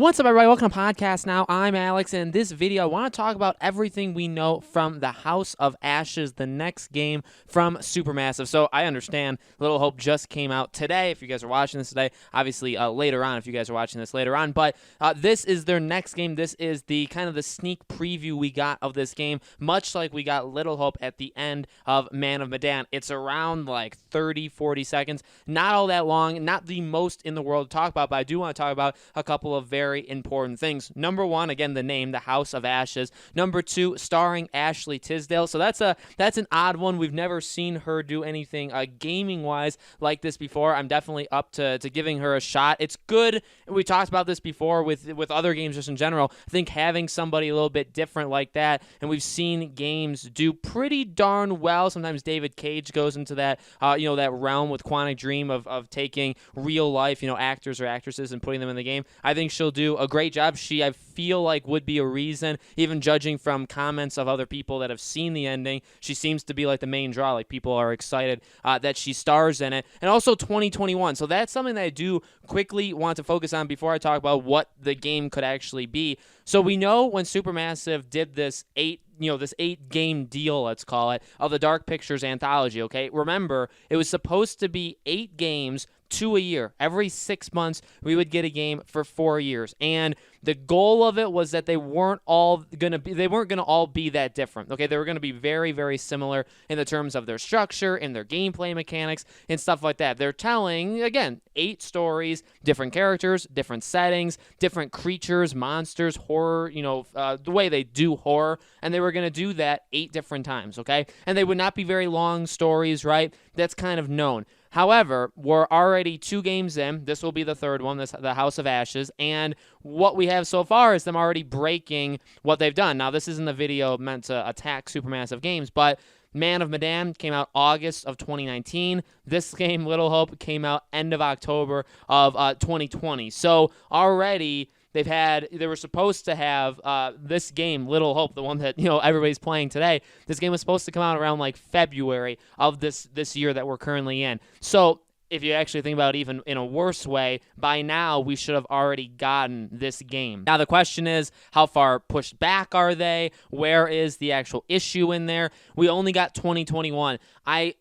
What's up, everybody? Welcome to Podcast Now. I'm Alex, and in this video, I want to talk about everything we know from the House of Ashes, the next game from Supermassive. So I understand Little Hope just came out today, if you guys are watching this today. Obviously, later on, if you guys are watching this later on. But this is their next game. This is the kind of the sneak preview we got of this game, much like we got Little Hope at the end of Man of Medan. It's around like 30, 40 seconds. Not all that long, not the most in the world to talk about, but I do want to talk about a couple of very important things. Number one, again, the name, the House of Ashes. Number two, starring Ashley Tisdale. So that's an odd one. We've never seen her do anything gaming-wise like this before. I'm definitely up to giving her a shot. It's good. We talked about this before with other games just in general. I think having somebody a little bit different like that, and we've seen games do pretty darn well. Sometimes David Cage goes into that that realm with Quantic Dream of taking real life actors or actresses and putting them in the game. I think she'll do a great job. I feel like would be a reason, even judging from comments of other people that have seen the ending, she seems to be like the main draw. Like, people are excited that she stars in it. And also 2021. So that's something that I do quickly want to focus on before I talk about what the game could actually be. So we know when Supermassive did this this 8-game deal, let's call it, of the Dark Pictures Anthology, okay? Remember, it was supposed to be 8 games, 2 a year. Every 6 months, we would get a game for 4 years. And the goal of it was that they weren't going to all be that different. Okay, they were going to be very, very similar in the terms of their structure and their gameplay mechanics and stuff like that. They're telling, again, 8 stories, different characters, different settings, different creatures, monsters, horror, the way they do horror, and they were going to do that 8 different times, okay? And they would not be very long stories, right? That's kind of known. However, we're already 2 games in. This will be the third one, the House of Ashes, and what we have so far is them already breaking what they've done. Now, this isn't a video meant to attack Supermassive Games, but Man of Medan came out August of 2019. This game, Little Hope, came out end of October of 2020. So already they were supposed to have this game, Little Hope, the one that everybody's playing today. This game was supposed to come out around like February of this year that we're currently in. So if you actually think about it even in a worse way, by now we should have already gotten this game. Now the question is, how far pushed back are they? Where is the actual issue in there? We only got 2021. I'm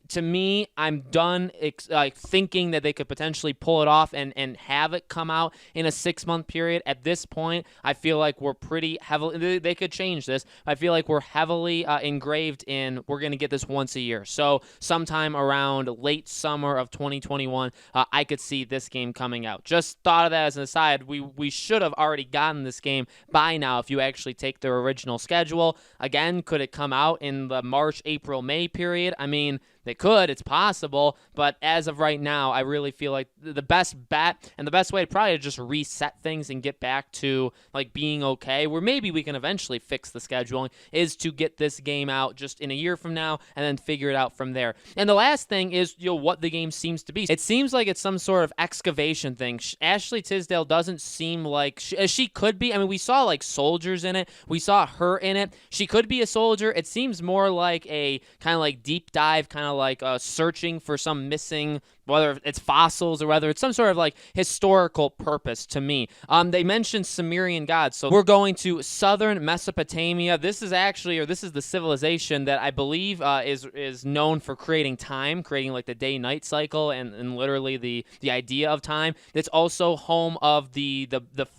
done thinking that they could potentially pull it off and have it come out in a 6-month period. At this point, I feel like we're pretty heavily, they could change this. I feel like we're heavily engraved in, we're going to get this once a year. So sometime around late summer of 2021, I could see this game coming out. Just thought of that as an aside. We should have already gotten this game by now if you actually take their original schedule. Again, could it come out in the March, April, May period? I mean, they could. It's possible. But as of right now, I really feel like the best bet and the best way to probably just reset things and get back to like being okay, where maybe we can eventually fix the scheduling, is to get this game out just in a year from now and then figure it out from there. And the last thing is what the game seems to be. It seems like it's some sort of excavation thing. Ashley Tisdale doesn't seem like she could be. I mean, we saw like soldiers in it. We saw her in it. She could be a soldier. It seems more like a kind of like deep dive, kind of like searching for some missing, whether it's fossils or whether it's some sort of like historical purpose to me. They mentioned Sumerian gods, so we're going to southern Mesopotamia. This is the civilization that I believe is known for creating time, creating like the day-night cycle and literally the idea of time. It's also home of the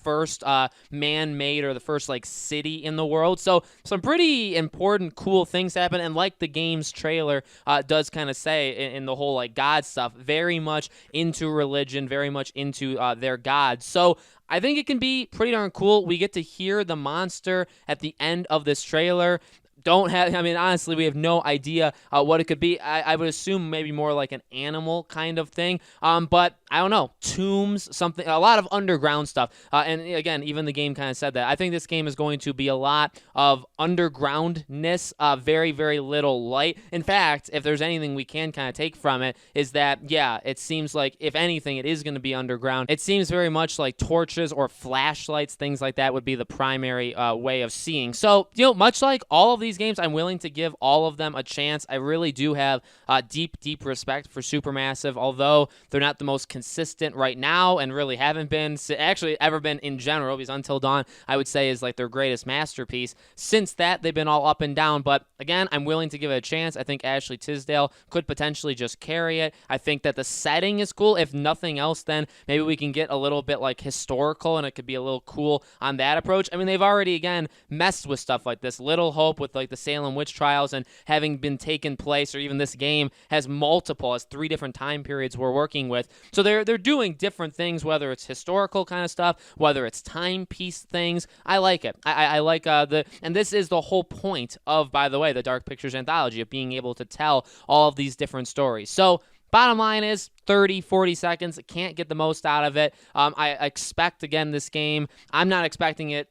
first man-made or the first like city in the world. So some pretty important, cool things happen, and like the game's trailer does kind of say in the whole like God stuff, very much into religion, very much into their gods. So I think it can be pretty darn cool. We get to hear the monster at the end of this trailer. Honestly, we have no idea what it could be. I would assume maybe more like an animal kind of thing. But I don't know, tombs, something, a lot of underground stuff. And again, even the game kind of said that. I think this game is going to be a lot of undergroundness, very, very little light. In fact, if there's anything we can kind of take from it, is that, yeah, it seems like, if anything, it is going to be underground. It seems very much like torches or flashlights, things like that would be the primary way of seeing. So, much like all of these these games, I'm willing to give all of them a chance. I really do have deep respect for Supermassive, although they're not the most consistent right now and really haven't been actually ever been in general, because Until Dawn, I would say, is like their greatest masterpiece. Since that, they've been all up and down, but again, I'm willing to give it a chance. I think Ashley Tisdale could potentially just carry it. I think that the setting is cool. If nothing else, then maybe we can get a little bit like historical, and it could be a little cool on that approach. I mean, they've already, again, messed with stuff like this. Little Hope with like the Salem witch trials and having been taken place, or even this game has 3 different time periods we're working with. So they're doing different things, whether it's historical kind of stuff, whether it's timepiece things. I like it. I like and this is the whole point of, by the way, the Dark Pictures Anthology, of being able to tell all of these different stories. So bottom line is 30, 40 seconds. Can't get the most out of it. I expect, again, this game, I'm not expecting it,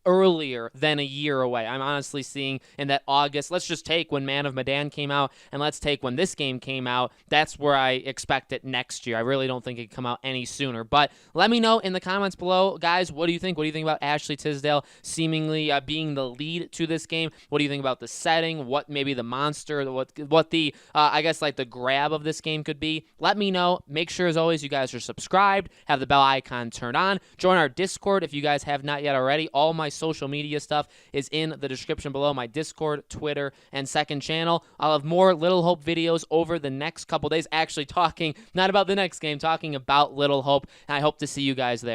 earlier than a year away. I'm honestly seeing in that August, let's just take when Man of Medan came out, and let's take when this game came out. That's where I expect it next year. I really don't think it can come out any sooner. But let me know in the comments below, guys, what do you think? What do you think about Ashley Tisdale seemingly being the lead to this game? What do you think about the setting? What maybe the monster, what the, I guess, like the grab of this game could be? Let me know. Make sure, as always, you guys are subscribed, have the bell icon turned on, join our Discord if you guys have not yet already. All my social media stuff is in the description below, my Discord, Twitter, and second channel. I'll have more Little Hope videos over the next couple days, actually talking not about the next game, talking about Little Hope, and I hope to see you guys there.